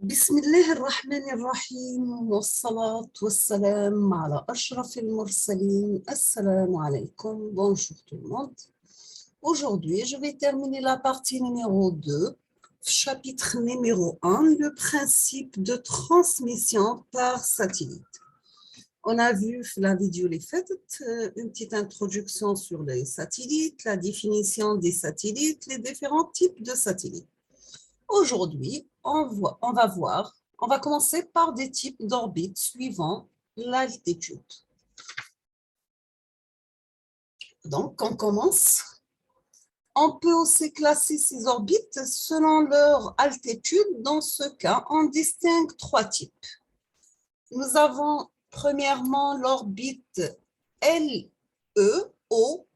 بسم الله الرحمن الرحيم والصلاة والسلام على أشرف المرسلين. Assalamu alaikum. Bonjour tout le monde. Aujourd'hui, je vais terminer la partie numéro 2, chapitre numéro 1, le principe de transmission par satellite. On a vu la vidéo les faites, une petite introduction sur les satellites, la définition des satellites, les différents types de satellites. Aujourd'hui, on va commencer par des types d'orbites suivant l'altitude. Donc, on commence. On peut aussi classer ces orbites selon leur altitude. Dans ce cas, on distingue trois types. Nous avons premièrement l'orbite LEO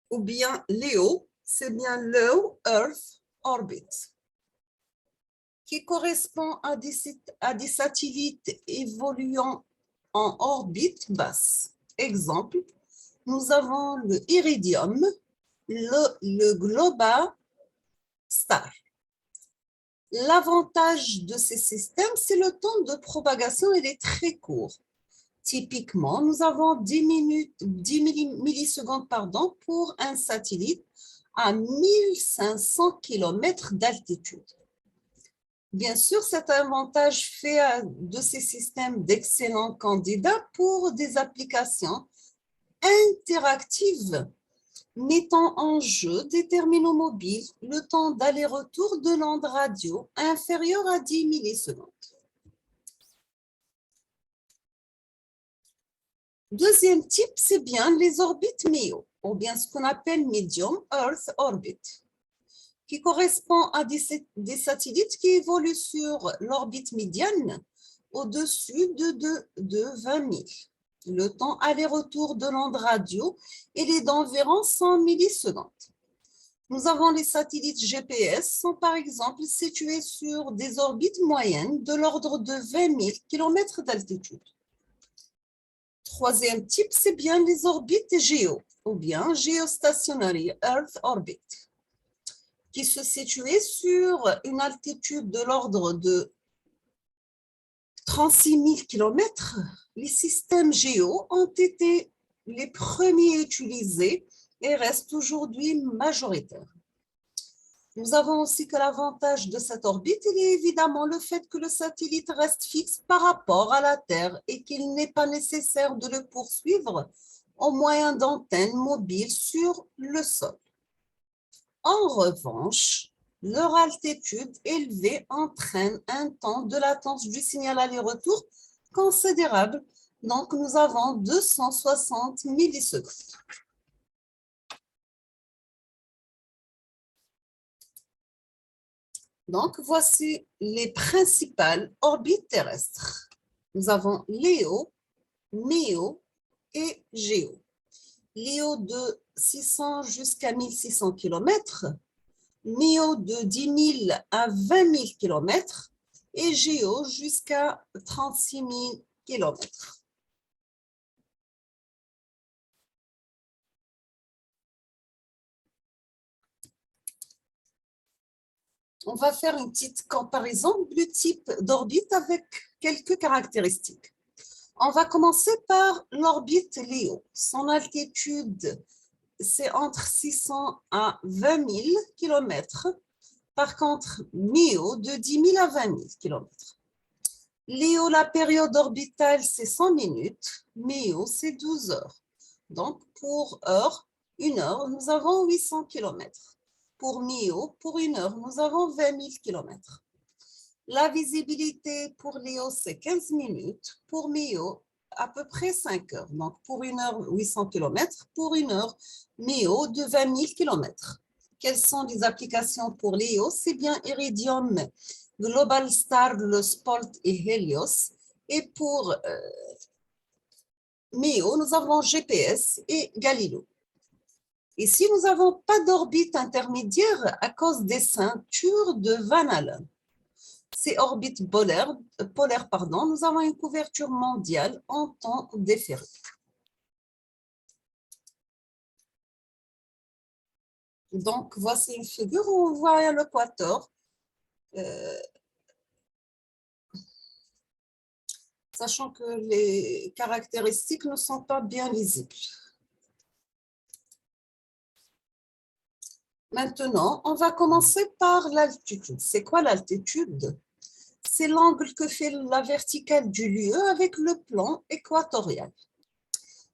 ou bien LEO, c'est bien Low Earth Orbit, qui correspond à des satellites évoluant en orbite basse. Exemple, nous avons le Iridium, le Global Star. L'avantage de ces systèmes, c'est le temps de propagation, il est très court. Typiquement, nous avons 10 millisecondes pour un satellite à 1500 km d'altitude. Bien sûr, cet avantage fait de ces systèmes d'excellents candidats pour des applications interactives mettant en jeu des terminaux mobiles le temps d'aller-retour de l'onde radio inférieur à 10 millisecondes. Deuxième type, c'est bien les orbites MEO, ou bien ce qu'on appelle Medium Earth Orbit, qui correspond à des satellites qui évoluent sur l'orbite médiane au-dessus de 20 000. Le temps aller-retour de l'onde radio, il est d'environ 100 millisecondes. Nous avons les satellites GPS, sont par exemple situés sur des orbites moyennes de l'ordre de 20 000 km d'altitude. Troisième type, c'est bien les orbites géo, ou bien Geostationary Earth Orbit, qui se situaient sur une altitude de l'ordre de 36 000 km. Les systèmes géo ont été les premiers utilisés et restent aujourd'hui majoritaires. Nous avons aussi que l'avantage de cette orbite, il est évidemment le fait que le satellite reste fixe par rapport à la Terre et qu'il n'est pas nécessaire de le poursuivre au moyen d'antennes mobiles sur le sol. En revanche, leur altitude élevée entraîne un temps de latence du signal aller-retour considérable. Donc, nous avons 260 millisecondes. Donc, voici les principales orbites terrestres. Nous avons LEO, MEO et GEO. LEO de 600 jusqu'à 1600 km, MEO de 10 000 à 20 000 km et GEO jusqu'à 36 000 km. On va faire une petite comparaison du type d'orbite avec quelques caractéristiques. On va commencer par l'orbite LEO. Son altitude, c'est entre 600 à 20 000 km. Par contre, MEO, de 10 000 à 20 000 km. LEO, la période orbitale, c'est 100 minutes. MEO, c'est 12 heures. Donc, pour une heure, nous avons 800 km. Pour MEO, pour une heure, nous avons 20 000 km. La visibilité pour LEO, c'est 15 minutes. Pour MEO, à peu près 5 heures. Donc, pour une heure, 800 km. Pour une heure, MEO de 20 000 km. Quelles sont les applications pour LEO? C'est bien Iridium, Global Star, le Spot et Helios. Et pour MEO, nous avons GPS et Galileo. Ici, nous n'avons pas d'orbite intermédiaire à cause des ceintures de Van Allen. Ces orbites polaires, nous avons une couverture mondiale en temps différé. Donc, voici une figure où on voit l'équateur sachant que les caractéristiques ne sont pas bien lisibles. Maintenant, on va commencer par l'altitude. C'est quoi l'altitude? C'est l'angle que fait la verticale du lieu avec le plan équatorial.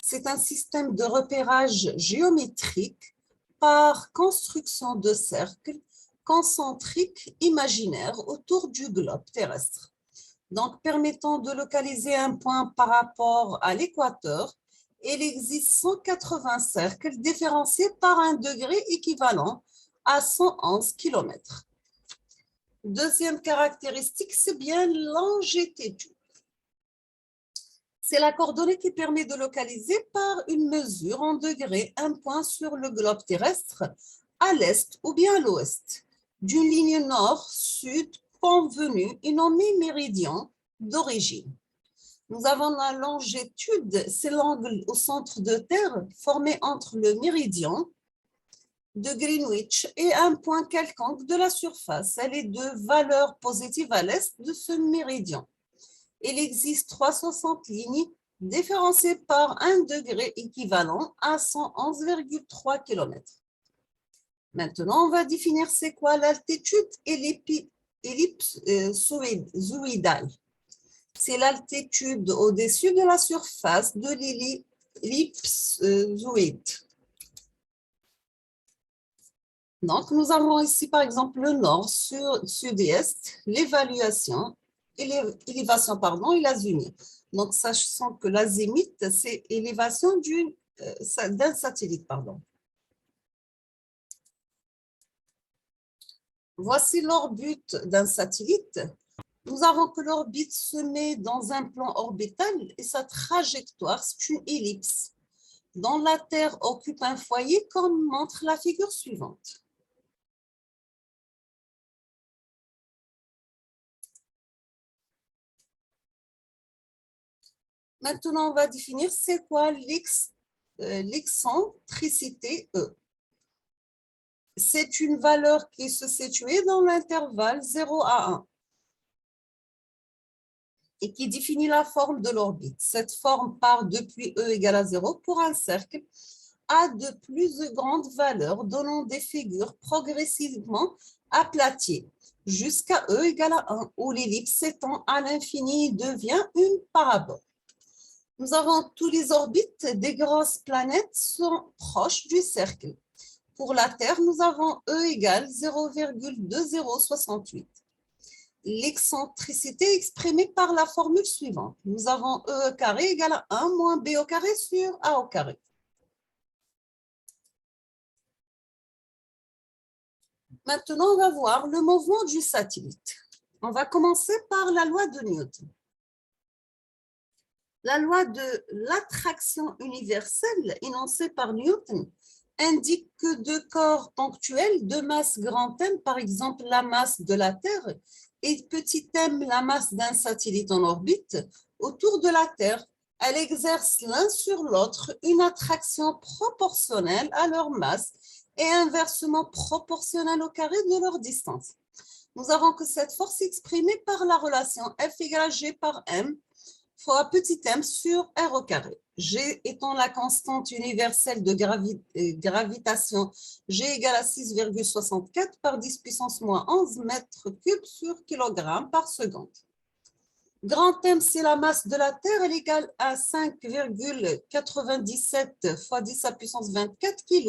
C'est un système de repérage géométrique par construction de cercles concentriques imaginaires autour du globe terrestre, donc permettant de localiser un point par rapport à l'équateur. Il existe 180 cercles différenciés par un degré équivalent à 111 km. Deuxième caractéristique, c'est bien longitude. C'est la coordonnée qui permet de localiser par une mesure en degrés un point sur le globe terrestre à l'est ou bien à l'ouest, d'une ligne nord-sud convenue et nommée méridien d'origine. Nous avons la longitude, c'est l'angle au centre de Terre formé entre le méridien de Greenwich et un point quelconque de la surface. Elle est de valeur positive à l'est de ce méridien. Il existe 360 lignes différenciées par un degré équivalent à 111,3 km. Maintenant, on va définir c'est quoi l'altitude et ellipsoïdale. C'est l'altitude au-dessus de la surface de l'ellipsoïde. Donc, nous avons ici, par exemple, le nord, sud-est, l'élévation et l'azimut. Donc, sachant que l'azimut, c'est l'élévation d'un satellite, pardon. Voici l'orbite d'un satellite. Nous avons que l'orbite se met dans un plan orbital et sa trajectoire, c'est une ellipse, dont la Terre occupe un foyer comme montre la figure suivante. Maintenant, on va définir c'est quoi l'excentricité E. C'est une valeur qui se situe dans l'intervalle 0 à 1 et qui définit la forme de l'orbite. Cette forme part depuis E égale à 0 pour un cercle à de plus grandes valeurs, donnant des figures progressivement aplaties jusqu'à E égale à 1, où l'ellipse s'étend à l'infini et devient une parabole. Nous avons tous les orbites des grosses planètes sont proches du cercle. Pour la Terre, nous avons E égale 0,2068. L'excentricité est exprimée par la formule suivante. Nous avons E carré égale à 1 moins B au carré sur A au carré. Maintenant, on va voir le mouvement du satellite. On va commencer par la loi de Newton. La loi de l'attraction universelle énoncée par Newton indique que deux corps ponctuels de masse grand M, par exemple la masse de la Terre, et petit m, la masse d'un satellite en orbite, autour de la Terre, elles exercent l'un sur l'autre une attraction proportionnelle à leur masse et inversement proportionnelle au carré de leur distance. Nous avons que cette force est exprimée par la relation F égale G par M fois petit m sur r au carré. G étant la constante universelle de gravitation, G égale à 6,64 par 10 puissance moins 11 mètres cubes sur kilogramme par seconde. Grand M, c'est la masse de la Terre, elle est égale à 5,97 fois 10 à puissance 24 kg.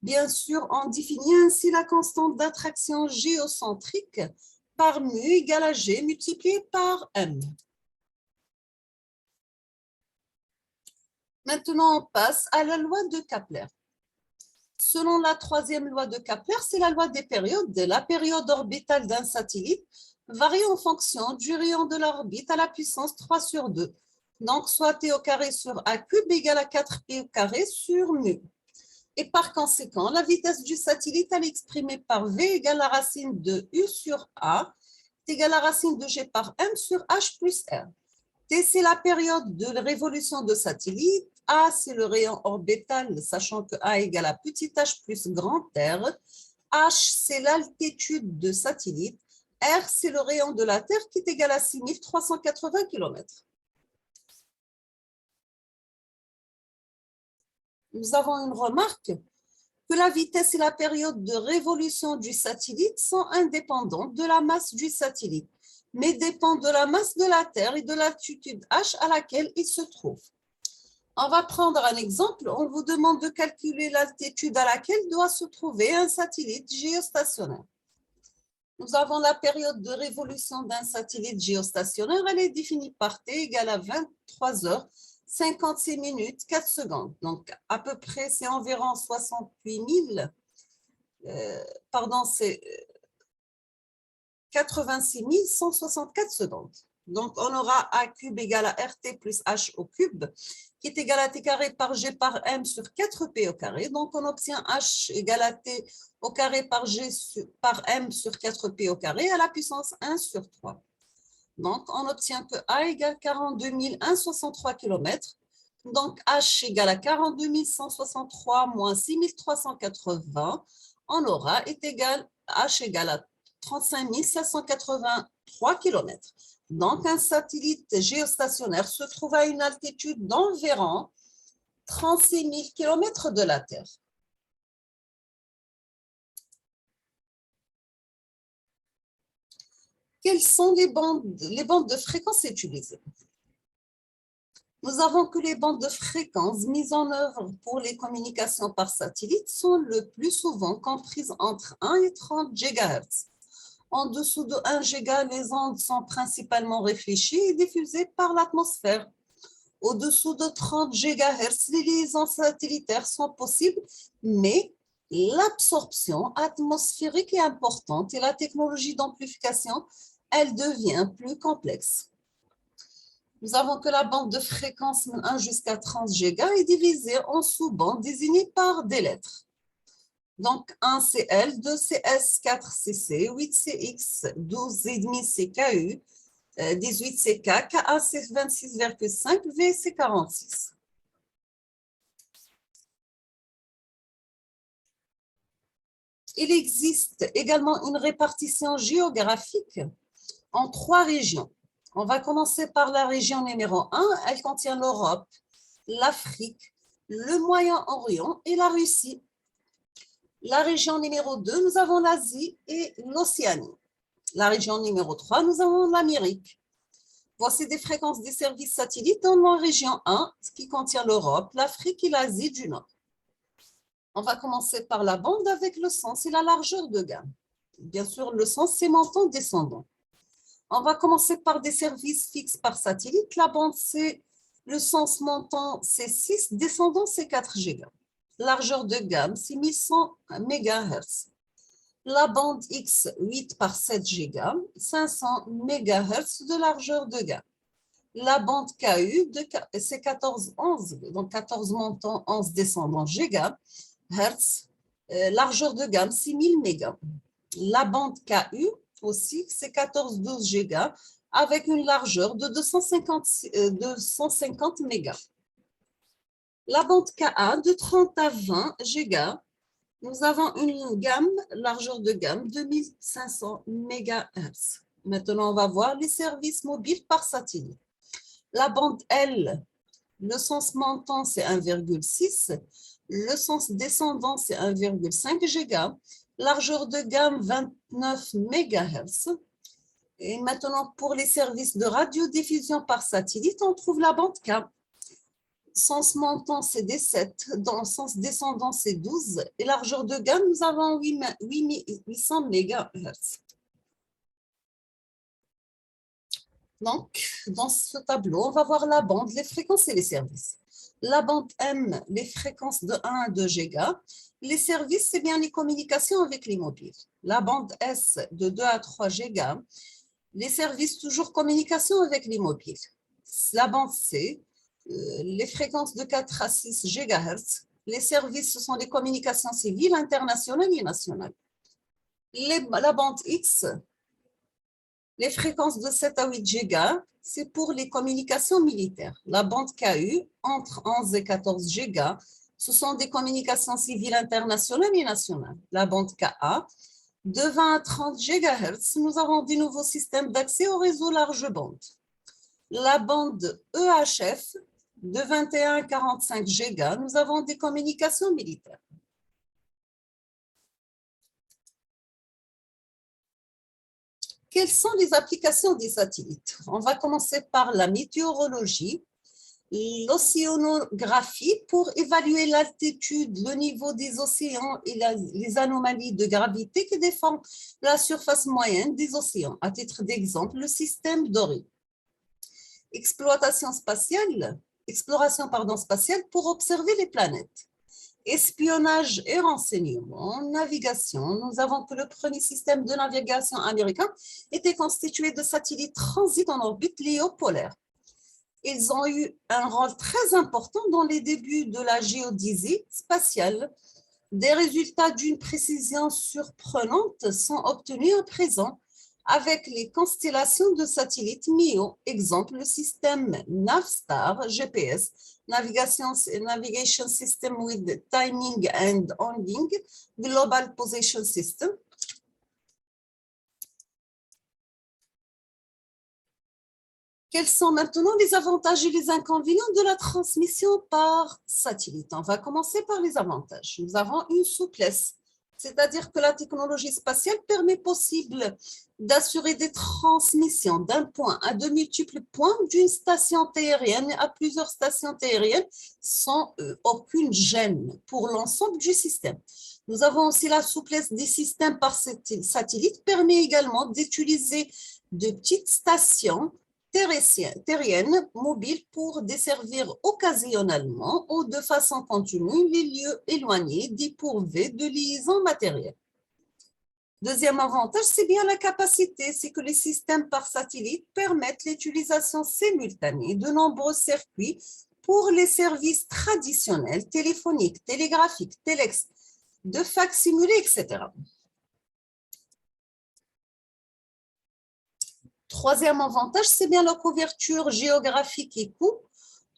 Bien sûr, on définit ainsi la constante d'attraction géocentrique par mu égale à G multiplié par M. Maintenant, on passe à la loi de Kepler. Selon la troisième loi de Kepler, c'est la loi des périodes. La période orbitale d'un satellite varie en fonction du rayon de l'orbite à la puissance 3 sur 2. Donc, soit T au carré sur A cube égale à 4P au carré sur mu. Et par conséquent, la vitesse du satellite, elle est exprimée par V égale à la racine de U sur A, est égale à la racine de G par M sur H plus R. T, c'est la période de révolution de satellite. A, c'est le rayon orbital, sachant que A égale à petit h plus grand R. H, c'est l'altitude de satellite. R, c'est le rayon de la Terre qui est égal à 6380 km. Nous avons une remarque que la vitesse et la période de révolution du satellite sont indépendantes de la masse du satellite, mais dépendent de la masse de la Terre et de l'altitude H à laquelle il se trouve. On va prendre un exemple. On vous demande de calculer l'altitude à laquelle doit se trouver un satellite géostationnaire. Nous avons la période de révolution d'un satellite géostationnaire. Elle est définie par T égale à 23 heures, 56 minutes, 4 secondes. Donc, à peu près, c'est environ 68 000, c'est 86 164 secondes. Donc, on aura A cube égale à RT plus H au cube, qui est égal à T carré par G par M sur 4P au carré. Donc, on obtient H égale à T au carré par G par M sur 4P au carré à la puissance 1 sur 3. Donc, on obtient que A égale 42 163 km. Donc, H égale à 42 163 moins 6 380. On aura H égale à 35 783 km. Donc, un satellite géostationnaire se trouve à une altitude d'environ 36 000 km de la Terre. Quelles sont les bandes de fréquence utilisées? Nous avons que les bandes de fréquence mises en œuvre pour les communications par satellite sont le plus souvent comprises entre 1 et 30 GHz. En dessous de 1 GHz, les ondes sont principalement réfléchies et diffusées par l'atmosphère. Au-dessous de 30 GHz, les liaisons satellitaires sont possibles, mais l'absorption atmosphérique est importante et la technologie d'amplification, elle devient plus complexe. Nous avons que la bande de fréquence 1 jusqu'à 30 GHz est divisée en sous-bandes désignées par des lettres. Donc, 1CL, 2CS, 4CC, 8CX, 12,5CKU, 18CK, KA, c'est 26,5, V, c'est 46. Il existe également une répartition géographique en 3 régions. On va commencer par la région numéro 1. Elle contient l'Europe, l'Afrique, le Moyen-Orient et la Russie. La région numéro 2, nous avons l'Asie et l'Océanie. La région numéro 3, nous avons l'Amérique. Voici des fréquences des services satellites dans la région 1, qui contient l'Europe, l'Afrique et l'Asie du Nord. On va commencer par la bande avec le sens et la largeur de gamme. Bien sûr, le sens, c'est montant descendant. On va commencer par des services fixes par satellite. La bande, c'est le sens montant, c'est 6, descendant, c'est 4 GHz. Largeur de gamme, c'est 1100 MHz. La bande X, 8 par 7 GHz, 500 MHz de largeur de gamme. La bande KU, c'est 14, 11, donc 14 montant, 11 descendant GHz. Largeur de gamme, 6000 MHz. La bande KU, aussi, c'est 14, 12 GHz, avec une largeur de 250 MHz. La bande KA, de 30 à 20 GHz, nous avons une gamme, largeur de gamme, 2500 MHz. Maintenant, on va voir les services mobiles par satellite. La bande L, le sens montant, c'est 1,6. Le sens descendant, c'est 1,5 GHz. Largeur de gamme, 29 MHz. Et maintenant, pour les services de radiodiffusion par satellite, on trouve la bande K. Sens montant, c'est 17. Dans le sens descendant, c'est 12. Et largeur de gamme, nous avons 800 MHz. Donc, dans ce tableau, on va voir la bande, les fréquences et les services. La bande M, les fréquences de 1 à 2 GHz. Les services, c'est bien les communications avec les mobiles. La bande S, de 2 à 3 GHz. Les services, toujours communication avec les mobiles. La bande C, les fréquences de 4 à 6 GHz. Les services, ce sont les communications civiles, internationales et nationales. La bande X, les fréquences de 7 à 8 GHz, c'est pour les communications militaires. La bande KU, entre 11 et 14 GHz, ce sont des communications civiles internationales et nationales. La bande KA, De 20 à 30 GHz, nous avons des nouveaux systèmes d'accès au réseau large bande. La bande EHF, de 21 à 45 GHz, nous avons des communications militaires. Quelles sont les applications des satellites? On va commencer par la météorologie, l'océanographie pour évaluer l'altitude, le niveau des océans et les anomalies de gravité qui déforment la surface moyenne des océans. À titre d'exemple, le système Dory. Exploration spatiale pour observer les planètes. Espionnage et renseignement, navigation. Nous avons que le premier système de navigation américain était constitué de satellites transit en orbite léopolaire. Ils ont eu un rôle très important dans les débuts de la géodésie spatiale. Des résultats d'une précision surprenante sont obtenus à présent avec les constellations de satellites MIO, exemple le système Navstar GPS, Navigation System with Timing and Ending, Global Position System. Quels sont maintenant les avantages et les inconvénients de la transmission par satellite? On va commencer par les avantages. Nous avons une souplesse, c'est-à-dire que la technologie spatiale permet possible d'assurer des transmissions d'un point à de multiples points d'une station terrienne à plusieurs stations terriennes sans aucune gêne pour l'ensemble du système. Nous avons aussi la souplesse des systèmes par satellite, permet également d'utiliser de petites stations terriennes mobiles pour desservir occasionnellement ou de façon continue les lieux éloignés dépourvus de liaison matérielle. Deuxième avantage, c'est bien la capacité, c'est que les systèmes par satellite permettent l'utilisation simultanée de nombreux circuits pour les services traditionnels, téléphoniques, télégraphiques, téléx, de facsimilés, etc. Troisième avantage, c'est bien la couverture géographique et coût.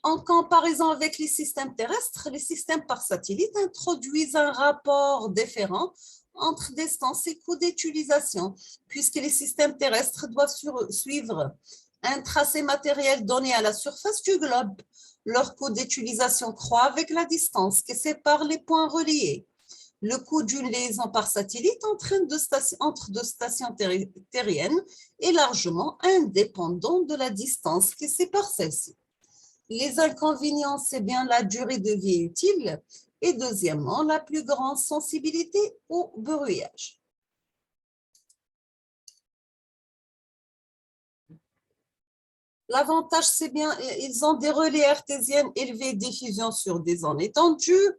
En comparaison avec les systèmes terrestres, les systèmes par satellite introduisent un rapport différent entre distance et coût d'utilisation, puisque les systèmes terrestres doivent suivre un tracé matériel donné à la surface du globe. Leur coût d'utilisation croît avec la distance qui sépare les points reliés. Le coût d'une liaison par satellite entre deux stations terriennes est largement indépendant de la distance qui sépare celles-ci. Les inconvénients, c'est bien la durée de vie utile et deuxièmement, la plus grande sensibilité au brouillage. L'avantage, c'est bien, ils ont des relais artésiens élevés, diffusion sur des zones étendues,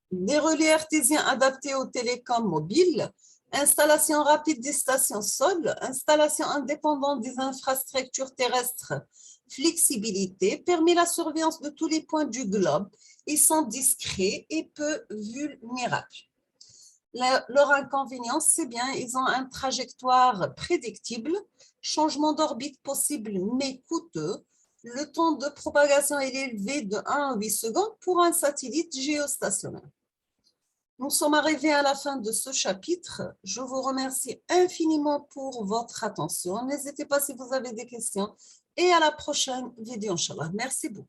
des relais artésiens adaptés aux télécoms mobiles, installation rapide des stations sol, installation indépendante des infrastructures terrestres, flexibilité, permet la surveillance de tous les points du globe, ils sont discrets et peu vulnérables. Leur inconvénient, c'est bien, ils ont une trajectoire prédictible, changement d'orbite possible mais coûteux, le temps de propagation est élevé de 1 à 8 secondes pour un satellite géostationnaire. Nous sommes arrivés à la fin de ce chapitre. Je vous remercie infiniment pour votre attention. N'hésitez pas si vous avez des questions et à la prochaine vidéo, Inch'Allah. Merci beaucoup.